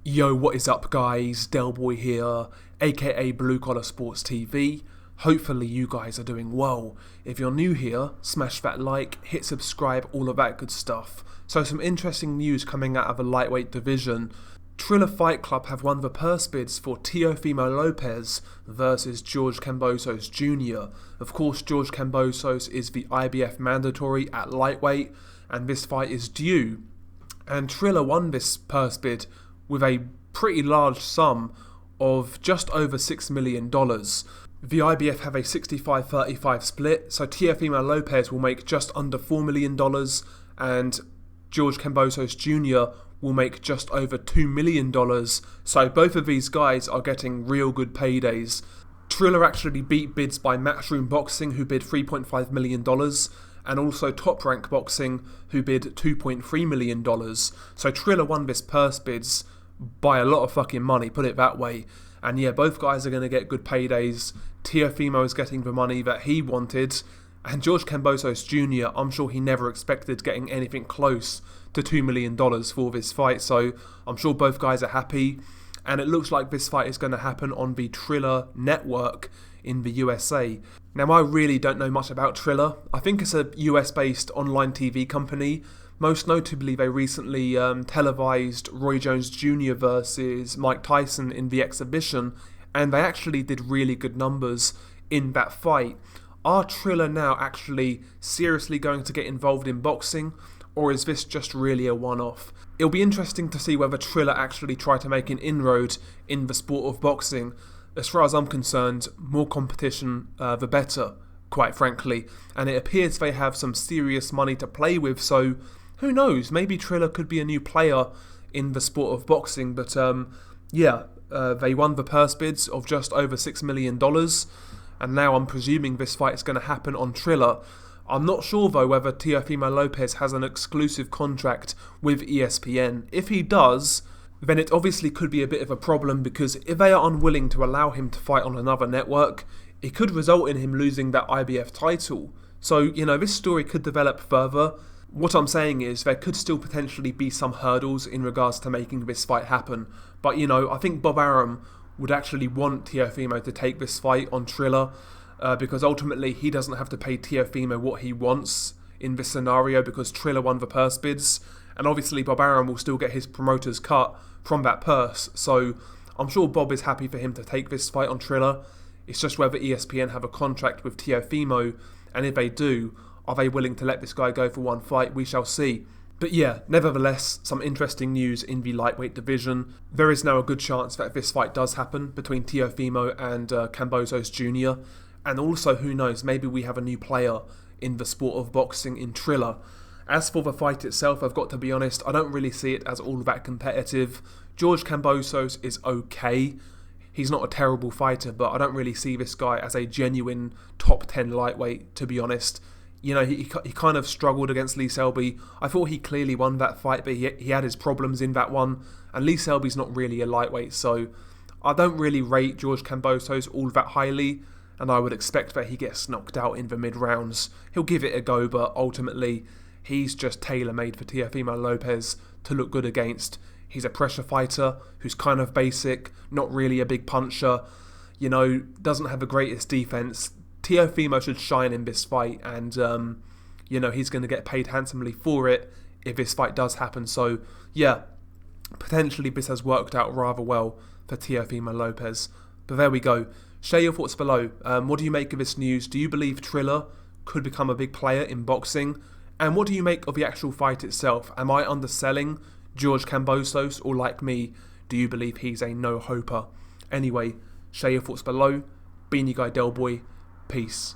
Yo, what is up guys, Delboy here, aka Blue Collar Sports TV. Hopefully you guys are doing well. If you're new here, smash that like, hit subscribe, all of that good stuff. So some interesting news coming out of the lightweight division. Triller Fight Club have won the purse bids for Teofimo Lopez versus George Kambosos Jr. Of course, George Kambosos is the IBF mandatory at lightweight, and this fight is due. And Triller won this purse bid with a pretty large sum of just over $6 million. The IBF have a 65-35 split, so Teofimo Lopez will make just under $4 million and George Kambosos Jr. will make just over $2 million, so both of these guys are getting real good paydays. Triller actually beat bids by Matchroom Boxing, who bid $3.5 million, and also Top Rank Boxing, who bid $2.3 million. So Triller won this purse bids by a lot of fucking money, put it that way. And yeah, both guys are going to get good paydays. Teofimo is getting the money that he wanted, and George Kambosos Jr., I'm sure he never expected getting anything close to $2 million for this fight, so I'm sure both guys are happy. And it looks like this fight is going to happen on the Triller network in the USA. Now, I really don't know much about Triller. I think it's a US-based online TV company. Most notably, they recently televised Roy Jones Jr. versus Mike Tyson in the exhibition, and they actually did really good numbers in that fight. Are Triller now actually seriously going to get involved in boxing, or is this just really a one-off? It'll be interesting to see whether Triller actually try to make an inroad in the sport of boxing. As far as I'm concerned, more competition the better, quite frankly. And it appears they have some serious money to play with, so who knows, maybe Triller could be a new player in the sport of boxing. But they won the purse bids of just over $6 million, and now I'm presuming this fight is going to happen on Triller. I'm not sure though whether Teofimo Lopez has an exclusive contract with ESPN. If he does, then it obviously could be a bit of a problem, because if they are unwilling to allow him to fight on another network, it could result in him losing that IBF title. So, this story could develop further. What I'm saying is there could still potentially be some hurdles in regards to making this fight happen. But, I think Bob Arum would actually want Teofimo to take this fight on Triller, because ultimately he doesn't have to pay Teofimo what he wants in this scenario, because Triller won the purse bids, and obviously Bob Arum will still get his promoter's cut from that purse. So I'm sure Bob is happy for him to take this fight on Triller. It's just whether ESPN have a contract with Teofimo, and if they do, are they willing to let this guy go for one fight? We shall see. But yeah, nevertheless, some interesting news in the lightweight division. There is now a good chance that this fight does happen between Teofimo and Kambosos Jr. And also, who knows, maybe we have a new player in the sport of boxing in Triller. As for the fight itself, I've got to be honest, I don't really see it as all that competitive. George Kambosos is okay. He's not a terrible fighter, but I don't really see this guy as a genuine top 10 lightweight, to be honest. He kind of struggled against Lee Selby. I thought he clearly won that fight, but he had his problems in that one. And Lee Selby's not really a lightweight, so I don't really rate George Kambosos all that highly, and I would expect that he gets knocked out in the mid-rounds. He'll give it a go, but ultimately, he's just tailor-made for Teofimo Lopez to look good against. He's a pressure fighter who's kind of basic, not really a big puncher, doesn't have the greatest defense. Teofimo should shine in this fight, and he's going to get paid handsomely for it if this fight does happen. So yeah, potentially this has worked out rather well for Teofimo Lopez. But there we go. Share your thoughts below. What do you make of this news? Do you believe Triller could become a big player in boxing? And what do you make of the actual fight itself? Am I underselling George Kambosos, or like me, do you believe he's a no-hoper? Anyway, share your thoughts below. Been your guy Delboy. Peace.